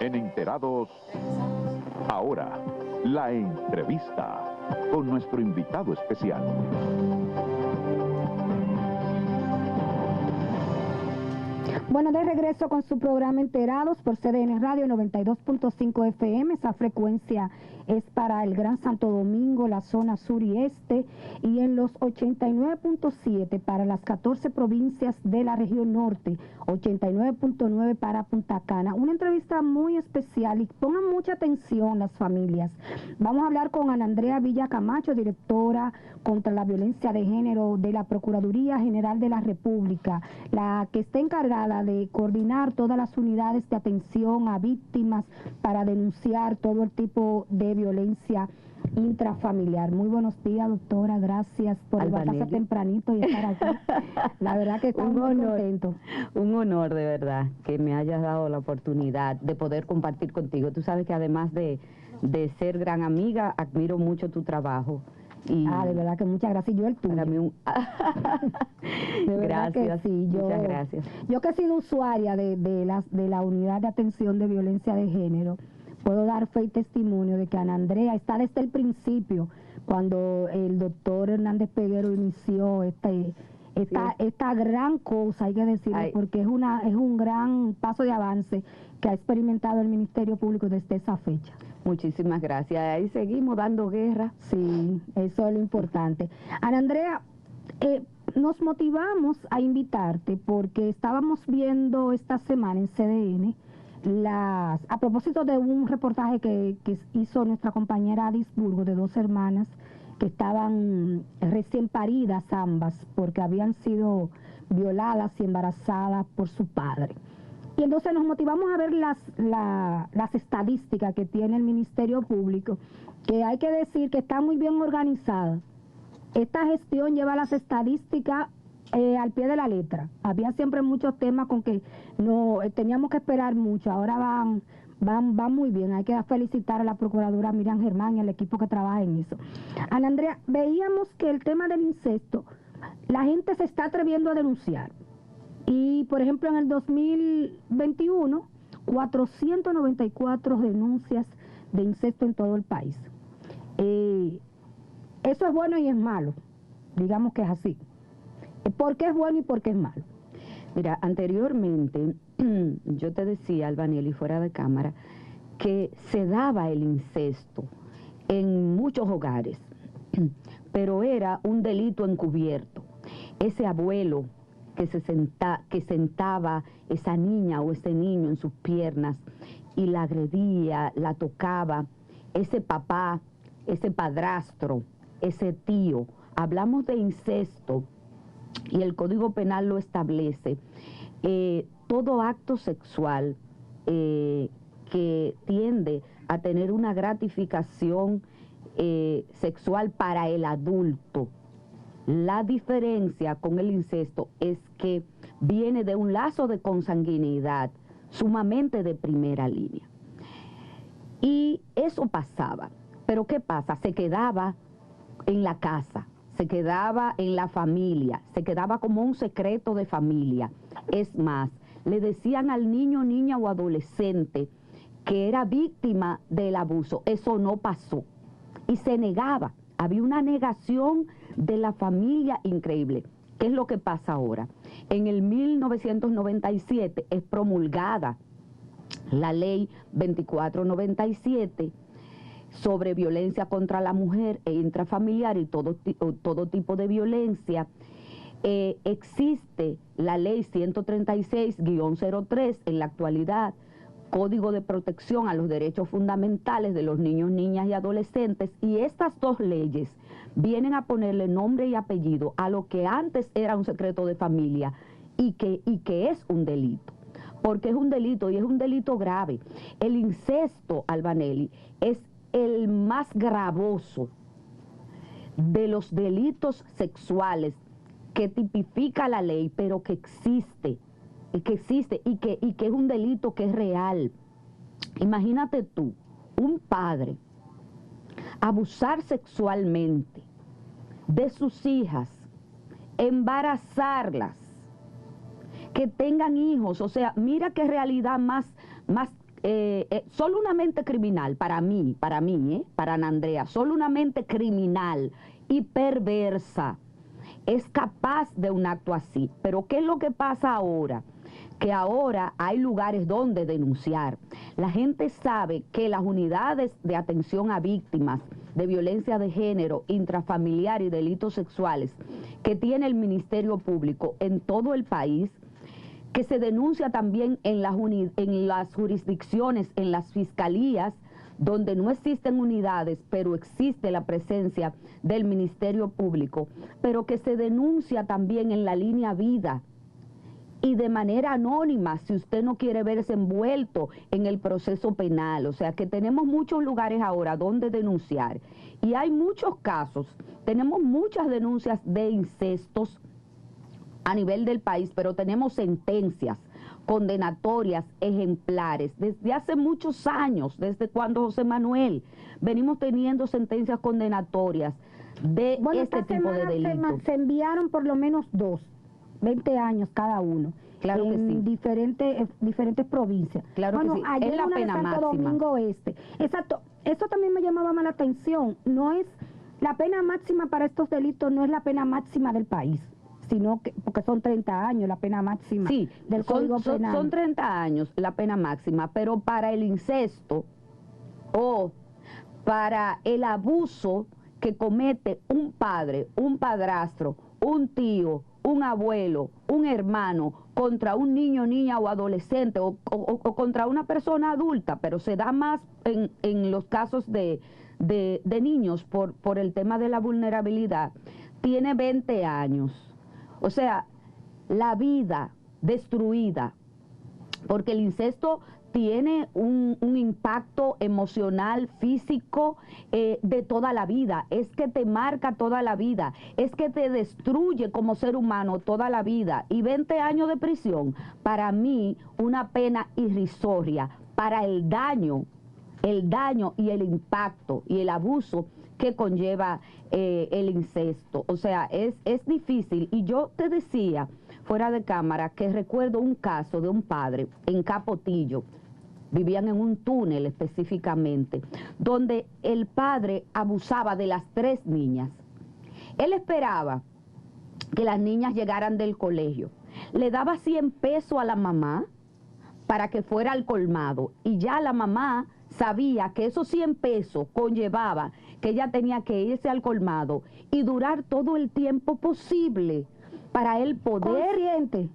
En Enterados, ahora, la entrevista con nuestro invitado especial. Bueno, de regreso con su programa Enterados por CDN Radio 92.5 FM. Esa frecuencia es para el Gran Santo Domingo, la zona sur y este, y en los 89.7 para las 14 provincias de la región norte, 89.9 para Punta Cana. Una entrevista muy especial y pongan mucha atención las familias. Vamos a hablar con Ana Andrea Villa Camacho, directora contra la violencia de género de la Procuraduría General de la República, la que está encargada de coordinar todas las unidades de atención a víctimas para denunciar todo el tipo de violencia intrafamiliar. Muy buenos días, doctora, gracias por levantarse tempranito y estar aquí. La verdad que estamos muy contentos. Un honor, de verdad, que me hayas dado la oportunidad de poder compartir contigo. Tú sabes que además de ser gran amiga, admiro mucho tu trabajo. Y de verdad que muchas gracias. Yo el tuyo. Para mí de verdad gracias, que sí. Muchas gracias. Yo que he sido usuaria de la unidad de atención de violencia de género, puedo dar fe y testimonio de que Ana Andrea está desde el principio, cuando el doctor Hernández Peguero inició esta gran cosa, hay que decirlo, porque es un gran paso de avance que ha experimentado el Ministerio Público desde esa fecha. Muchísimas gracias. Ahí seguimos dando guerra. Sí, eso es lo importante. Ana Andrea, nos motivamos a invitarte porque estábamos viendo esta semana en CDN a propósito de un reportaje que hizo nuestra compañera Adis Burgo de dos hermanas que estaban recién paridas ambas porque habían sido violadas y embarazadas por su padre. Y entonces nos motivamos a ver las estadísticas que tiene el Ministerio Público, que hay que decir que está muy bien organizada. Esta gestión lleva las estadísticas al pie de la letra. Había siempre muchos temas con que no teníamos que esperar mucho. Ahora van muy bien. Hay que felicitar a la procuradora Miriam Germán y al equipo que trabaja en eso. Ana Andrea, veíamos que el tema del incesto, la gente se está atreviendo a denunciar. Y, por ejemplo, en el 2021, 494 denuncias de incesto en todo el país. Eso es bueno y es malo. Digamos que es así. ¿Por qué es bueno y por qué es malo? Mira, anteriormente yo te decía, Albanieli, fuera de cámara, que se daba el incesto en muchos hogares, pero era un delito encubierto. Ese abuelo que sentaba esa niña o ese niño en sus piernas y la agredía, la tocaba, ese papá, ese padrastro, ese tío. Hablamos de incesto y el Código Penal lo establece. Todo acto sexual que tiende a tener una gratificación sexual para el adulto. La diferencia con el incesto es que viene de un lazo de consanguinidad sumamente de primera línea. Y eso pasaba. Pero ¿qué pasa? Se quedaba en la casa, se quedaba en la familia, se quedaba como un secreto de familia. Es más, le decían al niño, niña o adolescente que era víctima del abuso. Eso no pasó. Y se negaba. Había una negación de la familia increíble. ¿Qué es lo que pasa ahora? En el 1997 es promulgada la ley 2497 sobre violencia contra la mujer e intrafamiliar y todo tipo de violencia. Existe la ley 136-03 en la actualidad, Código de Protección a los Derechos Fundamentales de los Niños, Niñas y Adolescentes, y estas dos leyes vienen a ponerle nombre y apellido a lo que antes era un secreto de familia y que es un delito, porque es un delito y es un delito grave. El incesto, Albanieli, es el más gravoso de los delitos sexuales que tipifica la ley, pero que existe y que es un delito que es real. Imagínate tú, un padre abusar sexualmente de sus hijas, embarazarlas, que tengan hijos. O sea, mira qué realidad más solo una mente criminal, para mí, para Ana Andrea, solo una mente criminal y perversa es capaz de un acto así. Pero ¿qué es lo que pasa ahora? Que ahora hay lugares donde denunciar. La gente sabe que las unidades de atención a víctimas de violencia de género, intrafamiliar y delitos sexuales que tiene el Ministerio Público en todo el país, que se denuncia también en las jurisdicciones, en las fiscalías, donde no existen unidades, pero existe la presencia del Ministerio Público, pero que se denuncia también en la línea vida y de manera anónima si usted no quiere verse envuelto en el proceso penal. O sea que tenemos muchos lugares ahora donde denunciar y hay muchos casos, tenemos muchas denuncias de incestos a nivel del país, pero tenemos sentencias condenatorias ejemplares. Desde hace muchos años, desde cuando José Manuel, venimos teniendo sentencias condenatorias de este tipo de delitos. Se enviaron por lo menos 20 años cada uno. Claro que sí. Diferentes provincias. Claro que sí. Ayer es la una pena de Santo máxima. Domingo Este. Exacto. Eso también me llamaba más la atención. No es la pena máxima para estos delitos, no es la pena máxima del país, sino que, porque son 30 años la pena máxima del Código Penal. Son 30 años la pena máxima, pero para el incesto o para el abuso que comete un padre, un padrastro, un tío, un abuelo, un hermano, contra un niño, niña o adolescente o contra una persona adulta, pero se da más en los casos de niños por el tema de la vulnerabilidad, tiene 20 años. O sea, la vida destruida, porque el incesto tiene un impacto emocional, físico, de toda la vida. Es que te marca toda la vida, es que te destruye como ser humano toda la vida. Y 20 años de prisión, para mí, una pena irrisoria para el daño y el impacto y el abuso que conlleva el incesto. O sea, es difícil. Y yo te decía, fuera de cámara, que recuerdo un caso de un padre en Capotillo, vivían en un túnel específicamente, donde el padre abusaba de las 3 niñas. Él esperaba que las niñas llegaran del colegio, le daba 100 pesos a la mamá para que fuera al colmado, y ya la mamá sabía que esos 100 pesos conllevaba que ella tenía que irse al colmado y durar todo el tiempo posible para él poder,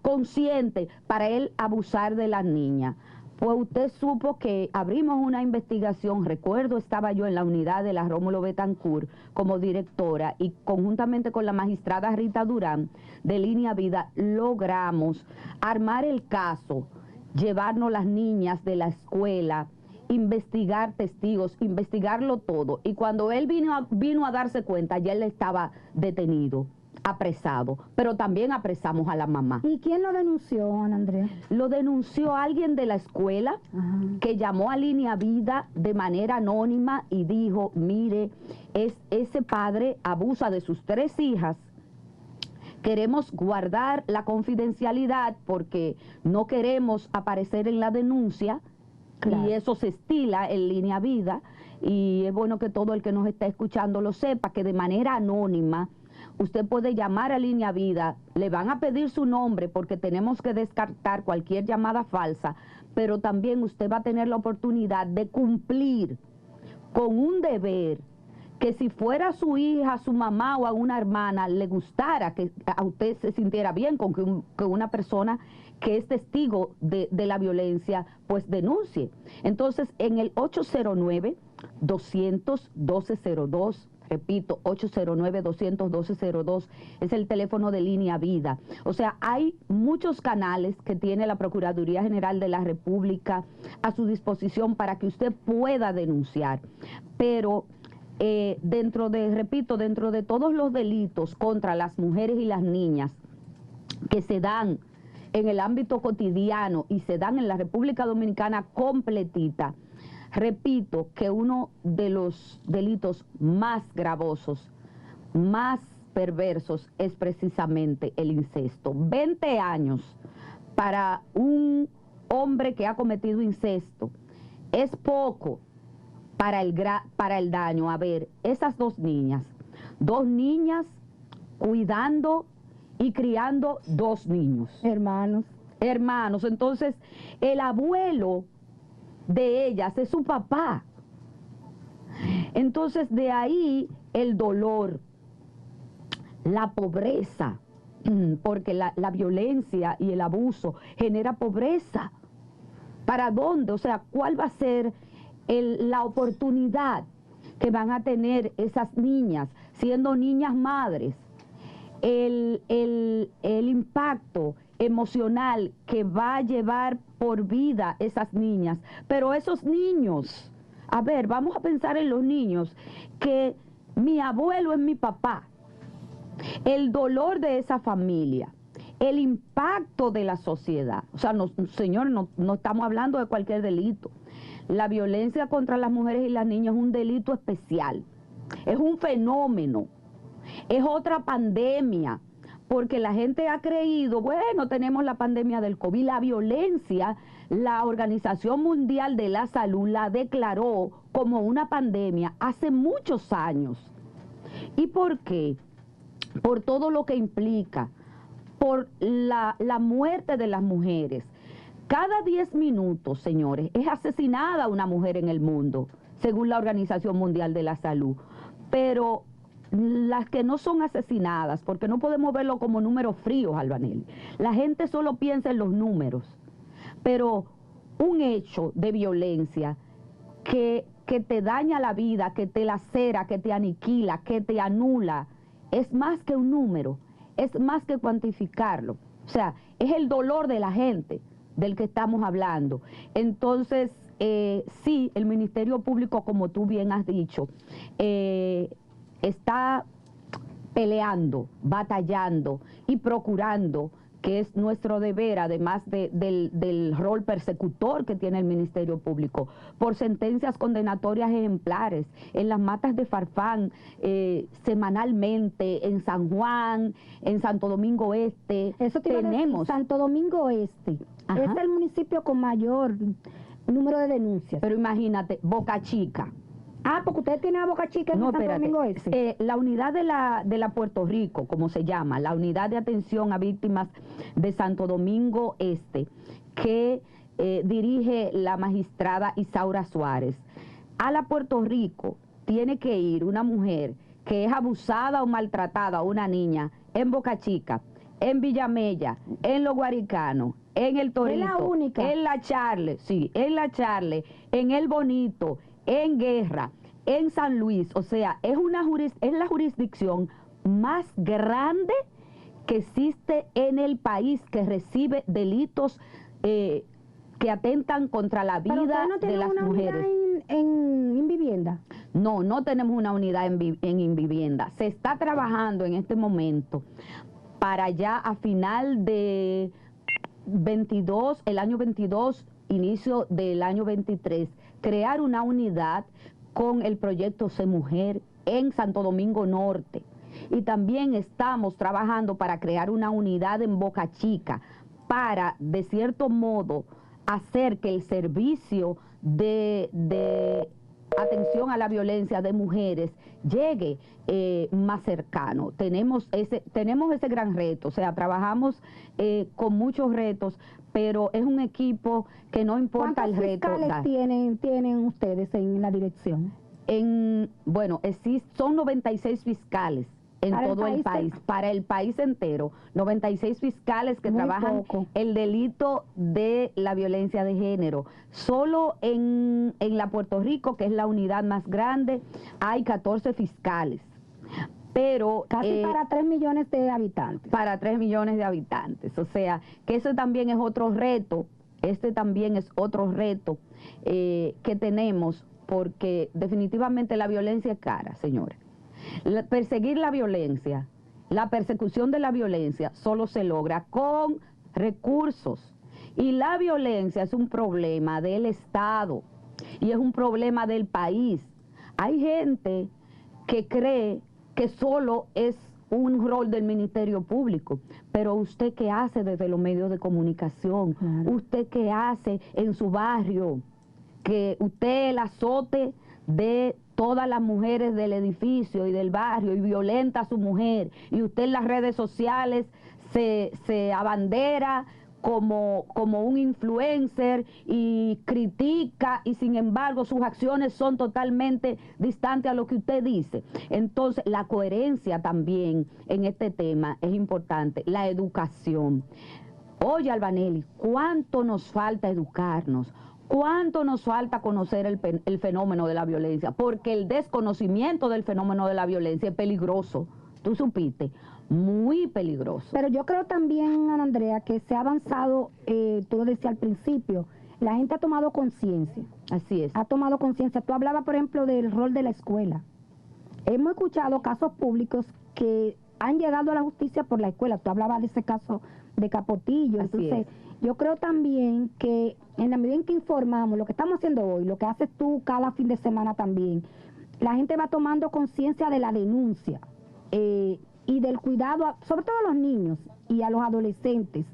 consciente, para él abusar de las niñas. Pues usted supo que abrimos una investigación, recuerdo estaba yo en la unidad de la Rómulo Betancourt como directora y conjuntamente con la magistrada Rita Durán de Línea Vida logramos armar el caso, llevarnos las niñas de la escuela, investigar testigos, investigarlo todo. Y cuando él vino a darse cuenta, ya él estaba detenido, apresado, pero también apresamos a la mamá. ¿Y quién lo denunció, Ana Andrea? Lo denunció alguien de la escuela. Ajá. Que llamó a Línea Vida de manera anónima y dijo, mire, ese padre abusa de sus 3 hijas, queremos guardar la confidencialidad porque no queremos aparecer en la denuncia. Claro. Y eso se estila en Línea Vida y es bueno que todo el que nos está escuchando lo sepa, que de manera anónima usted puede llamar a Línea Vida, le van a pedir su nombre porque tenemos que descartar cualquier llamada falsa, pero también usted va a tener la oportunidad de cumplir con un deber que si fuera su hija, su mamá o a una hermana, le gustara que a usted se sintiera bien con que una persona que es testigo de la violencia, pues denuncie. Entonces, en el 809-200-1202, repito, 809-200-1202 es el teléfono de Línea Vida. O sea, hay muchos canales que tiene la Procuraduría General de la República a su disposición para que usted pueda denunciar. Pero dentro de todos los delitos contra las mujeres y las niñas que se dan en el ámbito cotidiano y se dan en la República Dominicana completita, repito que uno de los delitos más gravosos, más perversos, es precisamente el incesto. 20 años para un hombre que ha cometido incesto es poco para el daño. A ver, esas dos niñas cuidando y criando dos niños. Hermanos. Hermanos, entonces el abuelo de ellas es su papá. Entonces de ahí el dolor, la pobreza, porque la violencia y el abuso genera pobreza. ¿Para dónde? O sea, ¿cuál va a ser la oportunidad que van a tener esas niñas, siendo niñas madres? El impacto emocional que va a llevar por vida esas niñas. Pero esos niños, a ver, vamos a pensar en los niños, que mi abuelo es mi papá, el dolor de esa familia, el impacto de la sociedad. O sea, no, señor, no estamos hablando de cualquier delito. La violencia contra las mujeres y las niñas es un delito especial, es un fenómeno, es otra pandemia, porque la gente ha creído, bueno, tenemos la pandemia del COVID. La violencia, la Organización Mundial de la Salud la declaró como una pandemia hace muchos años. ¿Y por qué? Por todo lo que implica, por la muerte de las mujeres. Cada 10 minutos, señores, es asesinada una mujer en el mundo, según la Organización Mundial de la Salud. Pero las que no son asesinadas, porque no podemos verlo como números fríos, Albanelli. La gente solo piensa en los números, pero un hecho de violencia que te daña la vida, que te lacera, que te aniquila, que te anula, es más que un número, es más que cuantificarlo. O sea, es el dolor de la gente del que estamos hablando. Entonces, sí, el Ministerio Público, como tú bien has dicho, está peleando, batallando y procurando, que es nuestro deber, además del rol persecutor que tiene el Ministerio Público, por sentencias condenatorias ejemplares en las matas de Farfán, semanalmente, en San Juan, en Santo Domingo Este. Eso tenemos. Santo Domingo Este. Ajá. Es el municipio con mayor número de denuncias. Pero imagínate, Boca Chica. Ah, porque usted tiene a Boca Chica en Santo Domingo Este. La unidad de la Puerto Rico, como se llama, la unidad de atención a víctimas de Santo Domingo Este, que dirige la magistrada Isaura Suárez. A la Puerto Rico tiene que ir una mujer que es abusada o maltratada, una niña, en Boca Chica, en Villamella, en Los Guaricanos, en El Torito, ¿Es la única? en La Charle, sí, en La Charle, en El Bonito, en Guerra, en San Luis. O sea, es la jurisdicción más grande que existe en el país, que recibe delitos que atentan contra la vida de las mujeres. En vivienda? No, no tenemos una unidad en vivienda. Se está trabajando en este momento para ya a final de 22, el año 22, inicio del año 23, crear una unidad con el proyecto Sé Mujer en Santo Domingo Norte. Y también estamos trabajando para crear una unidad en Boca Chica para, de cierto modo, hacer que el servicio de atención a la violencia de mujeres llegue más cercano. Tenemos ese gran reto, o sea, trabajamos con muchos retos, pero es un equipo que no importa el reto. ¿Cuántos fiscales tienen ustedes en la dirección? Bueno, son 96 fiscales en todo el país, para el país entero, 96 fiscales que trabajan el delito de la violencia de género. Solo en la Puerto Rico, que es la unidad más grande, hay 14 fiscales. Pero casi para 3 millones de habitantes. Para 3 millones de habitantes. O sea, que eso también es otro reto, este también es otro reto que tenemos, porque definitivamente la violencia es cara, señores. Perseguir la violencia, la persecución de la violencia solo se logra con recursos. Y la violencia es un problema del Estado y es un problema del país. Hay gente que cree que solo es un rol del Ministerio Público, pero usted qué hace desde los medios de comunicación, usted qué hace en su barrio, que usted el azote de todas las mujeres del edificio y del barrio y violenta a su mujer, y usted en las redes sociales se abandera como un influencer y critica, y sin embargo sus acciones son totalmente distantes a lo que usted dice. Entonces la coherencia también en este tema es importante, la educación. Oye, Albanelli, ¿cuánto nos falta educarnos? ¿Cuánto nos falta conocer el fenómeno de la violencia? Porque el desconocimiento del fenómeno de la violencia es peligroso. ¿Tú supiste? Muy peligroso. Pero yo creo también, Ana Andrea, que se ha avanzado, tú lo decías al principio, la gente ha tomado conciencia. Así es. Ha tomado conciencia. Tú hablabas, por ejemplo, del rol de la escuela. Hemos escuchado casos públicos que han llegado a la justicia por la escuela. Tú hablabas de ese caso de Capotillo. Así Entonces, es. yo creo también que en la medida en que informamos, lo que estamos haciendo hoy, lo que haces tú cada fin de semana también, la gente va tomando conciencia de la denuncia y del cuidado, sobre todo a los niños y a los adolescentes.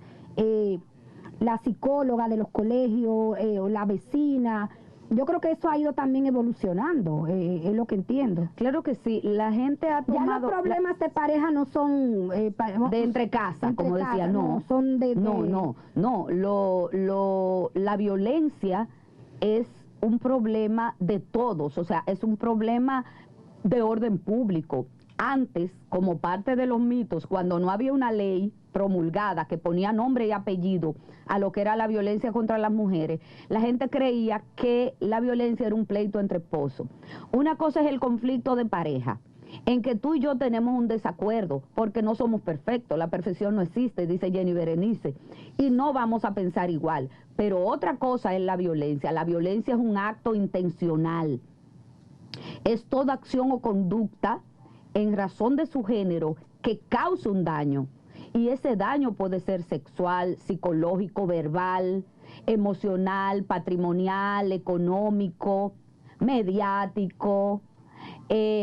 La psicóloga de los colegios, la vecina. Yo creo que eso ha ido también evolucionando, es lo que entiendo. Claro que sí, la gente ha tomado... Ya los problemas de pareja no son... de entre casa, como decía, no. Son de... La violencia es un problema de todos, o sea, es un problema de orden público. Antes, como parte de los mitos, cuando no había una ley promulgada que ponía nombre y apellido a lo que era la violencia contra las mujeres, la gente creía que la violencia era un pleito entre esposos. Una cosa es el conflicto de pareja, en que tú y yo tenemos un desacuerdo, porque no somos perfectos, la perfección no existe, dice Jenny Berenice, y no vamos a pensar igual. Pero otra cosa es la violencia es un acto intencional, es toda acción o conducta en razón de su género que causa un daño, y ese daño puede ser sexual, psicológico, verbal, emocional, patrimonial, económico, mediático,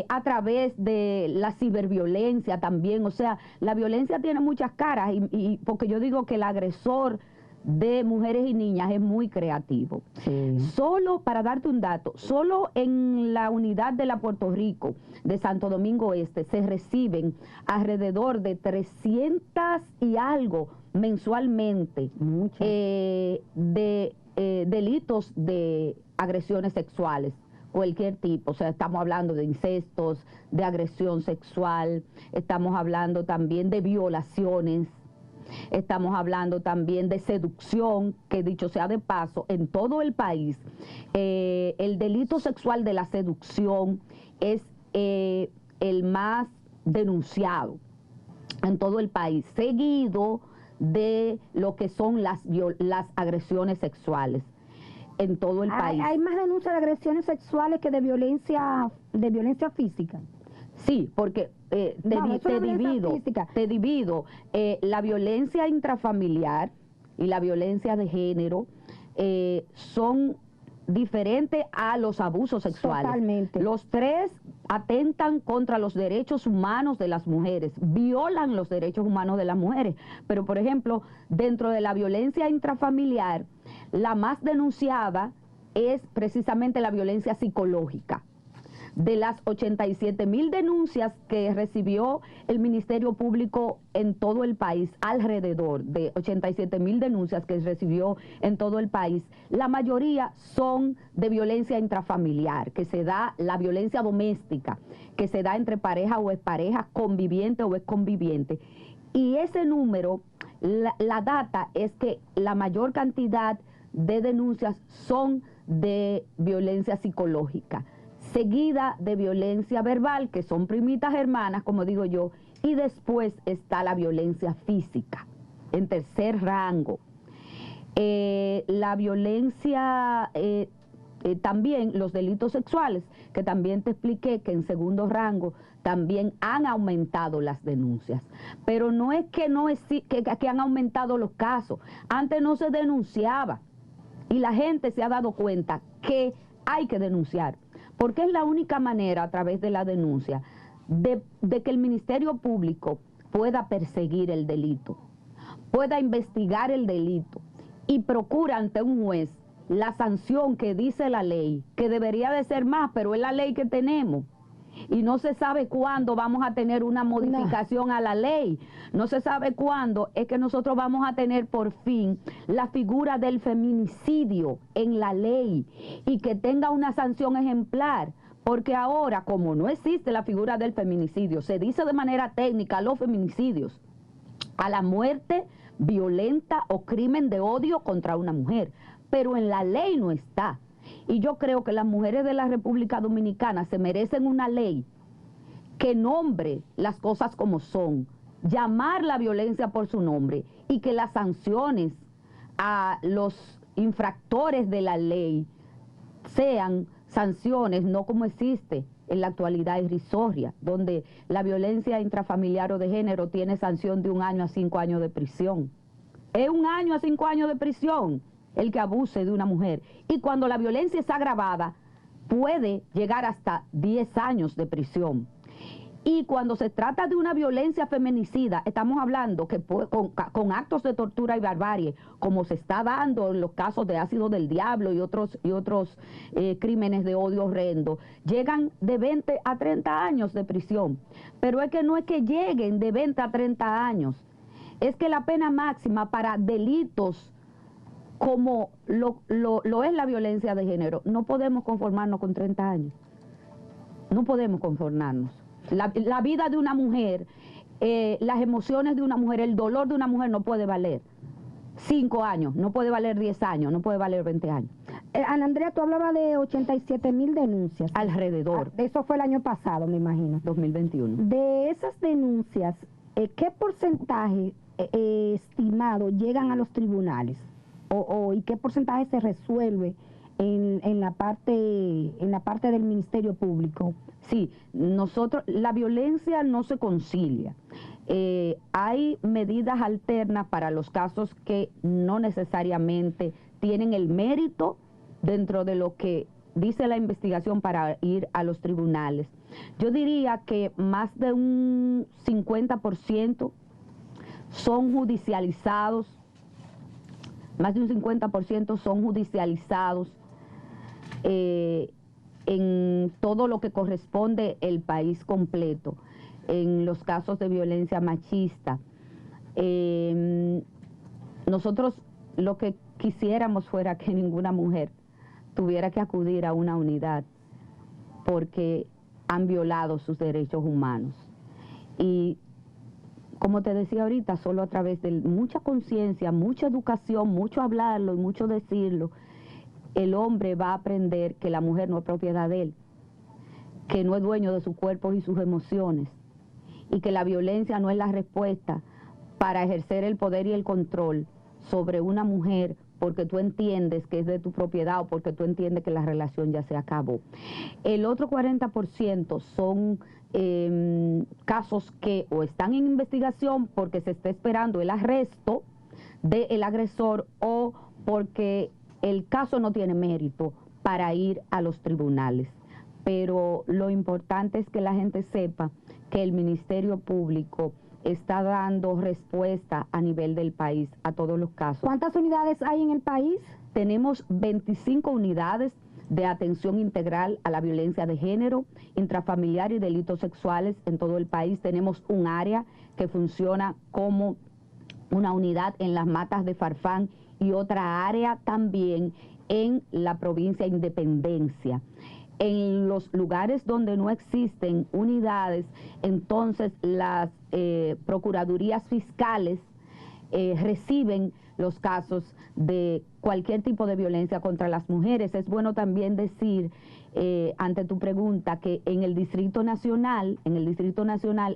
a través de la ciberviolencia también. O sea, la violencia tiene muchas caras, y porque yo digo que el agresor de mujeres y niñas es muy creativo. Sí. Solo, para darte un dato, solo en la unidad de la Puerto Rico, de Santo Domingo Este, se reciben alrededor de 300 y algo mensualmente de delitos de agresiones sexuales, cualquier tipo. O sea, estamos hablando de incestos, de agresión sexual, estamos hablando también de violaciones, estamos hablando también de seducción, que dicho sea de paso, en todo el país, el delito sexual de la seducción es el más denunciado en todo el país, seguido de lo que son las agresiones sexuales en todo el país. Hay más denuncias de agresiones sexuales que de violencia física. Sí, porque te divido la violencia intrafamiliar y la violencia de género son diferentes a los abusos sexuales. Totalmente. Los tres atentan contra los derechos humanos de las mujeres, violan los derechos humanos de las mujeres. Pero, por ejemplo, dentro de la violencia intrafamiliar, la más denunciada es precisamente la violencia psicológica. De las 87,000 denuncias que recibió el Ministerio Público en todo el país, alrededor de 87,000 denuncias que recibió en todo el país, la mayoría son de violencia intrafamiliar, que se da, la violencia doméstica, que se da entre pareja o expareja, conviviente o exconviviente. Y ese número, la data es que la mayor cantidad de denuncias son de violencia psicológica, seguida de violencia verbal, que son primitas hermanas, como digo yo, y después está la violencia física, en tercer rango. La violencia, también los delitos sexuales, que también te expliqué que en segundo rango también han aumentado las denuncias. Pero no es que que han aumentado los casos, antes no se denunciaba, y la gente se ha dado cuenta que hay que denunciar, porque es la única manera, a través de la denuncia, de que el Ministerio Público pueda perseguir el delito, pueda investigar el delito y procura ante un juez la sanción que dice la ley, que debería de ser más, pero es la ley que tenemos. Y no se sabe cuándo vamos a tener una modificación a la ley. No se sabe cuándo es que nosotros vamos a tener por fin la figura del feminicidio en la ley y que tenga una sanción ejemplar. Porque ahora, como no existe la figura del feminicidio, se dice de manera técnica los feminicidios a la muerte violenta o crimen de odio contra una mujer, pero en la ley no está. Y yo creo que las mujeres de la República Dominicana se merecen una ley que nombre las cosas como son, llamar la violencia por su nombre y que las sanciones a los infractores de la ley sean sanciones, no como existe en la actualidad irrisoria, donde la violencia intrafamiliar o de género tiene sanción de 1 año a 5 años de prisión. Es 1 año a 5 años de prisión el que abuse de una mujer. Y cuando la violencia es agravada, puede llegar hasta 10 años de prisión. Y cuando se trata de una violencia feminicida, estamos hablando que con actos de tortura y barbarie, como se está dando en los casos de Ácido del Diablo y otros crímenes de odio horrendo, llegan de 20 a 30 años de prisión. Pero es que no es que lleguen de 20 a 30 años, es que la pena máxima para delitos como lo es la violencia de género, no podemos conformarnos con 30 años. No podemos conformarnos. La vida de una mujer, las emociones de una mujer, el dolor de una mujer no puede valer 5 años, no puede valer 10 años, no puede valer 20 años. Ana Andrea, tú hablabas de 87,000 denuncias. Alrededor. Eso fue el año pasado, me imagino. 2021. De esas denuncias, ¿qué porcentaje estimado llegan a los tribunales? ¿Y qué porcentaje se resuelve en la parte del Ministerio Público? Sí, la violencia no se concilia. Hay medidas alternas para los casos que no necesariamente tienen el mérito dentro de lo que dice la investigación para ir a los tribunales. Yo diría que más de un 50% son judicializados, más de un 50% son judicializados en todo lo que corresponde el país completo, en los casos de violencia machista. Nosotros lo que quisiéramos fuera que ninguna mujer tuviera que acudir a una unidad porque han violado sus derechos humanos. Y como te decía ahorita, solo a través de mucha conciencia, mucha educación, mucho hablarlo y mucho decirlo, el hombre va a aprender que la mujer no es propiedad de él, que no es dueño de su cuerpo y sus emociones, y que la violencia no es la respuesta para ejercer el poder y el control sobre una mujer porque tú entiendes que es de tu propiedad o porque tú entiendes que la relación ya se acabó. El otro 40% son casos que o están en investigación porque se está esperando el arresto del agresor o porque el caso no tiene mérito para ir a los tribunales. Pero lo importante es que la gente sepa que el Ministerio Público está dando respuesta a nivel del país a todos los casos. ¿Cuántas unidades hay en el país? Tenemos 25 unidades de atención integral a la violencia de género, intrafamiliar y delitos sexuales en todo el país. Tenemos un área que funciona como una unidad en las Matas de Farfán y otra área también en la provincia de Independencia. En los lugares donde no existen unidades, entonces las procuradurías fiscales reciben los casos de cualquier tipo de violencia contra las mujeres. Es bueno también decir, ante tu pregunta, que en el Distrito Nacional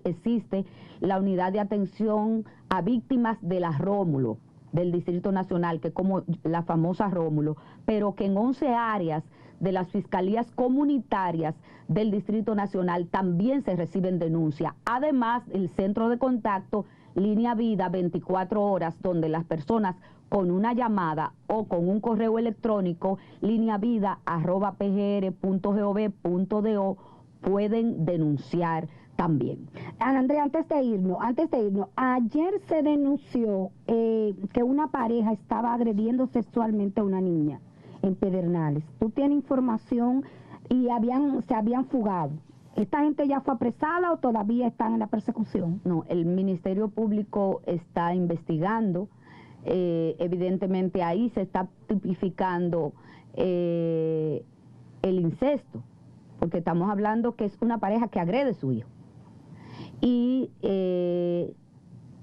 existe la unidad de atención a víctimas de la Rómulo, del Distrito Nacional, que es como la famosa Rómulo, pero que en 11 áreas de las fiscalías comunitarias del Distrito Nacional también se reciben denuncias. Además, el centro de contacto Línea Vida 24 horas, donde las personas con una llamada o con un correo electrónico, lineavida@pgr.gov.do, pueden denunciar también. Ana Andrea, antes de irnos, ayer se denunció que una pareja estaba agrediendo sexualmente a una niña en Pedernales. ¿Tú tienes información? Y se habían fugado. ¿Esta gente ya fue apresada o todavía están en la persecución? No, el Ministerio Público está investigando. Evidentemente ahí se está tipificando el incesto, porque estamos hablando que es una pareja que agrede a su hijo. Y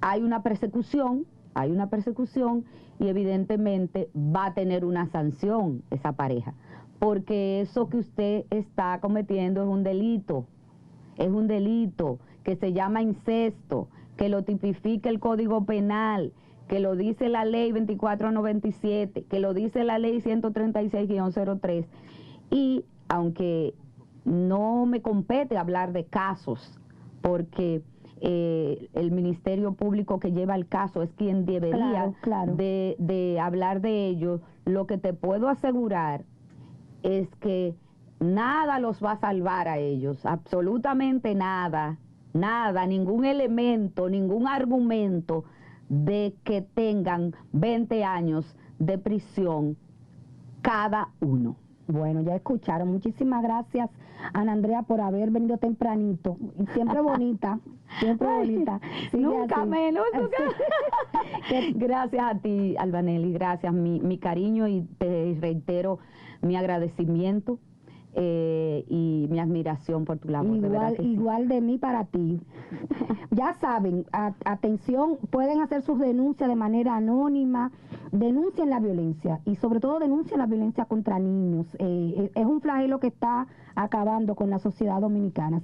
hay una persecución y evidentemente va a tener una sanción esa pareja, porque eso que usted está cometiendo es un delito que se llama incesto, que lo tipifica el Código Penal, que lo dice la ley 2497, que lo dice la ley 136-03, y aunque no me compete hablar de casos, porque el Ministerio Público que lleva el caso es quien debería claro. De hablar de ello, lo que te puedo asegurar es que nada los va a salvar a ellos, absolutamente nada, ningún elemento, ningún argumento de que tengan 20 años de prisión cada uno. Bueno, ya escucharon. Muchísimas gracias, Ana Andrea, por haber venido tempranito. Siempre bonita, siempre bonita. Sigue Nunca así. menos. Gracias a ti, Albanelli, gracias. Mi cariño, y te reitero mi agradecimiento y mi admiración por tu labor. De verdad que igual de mí para ti. Ya saben, atención, pueden hacer sus denuncias de manera anónima. Denuncien la violencia y sobre todo denuncien la violencia contra niños. Es un flagelo que está acabando con la sociedad dominicana.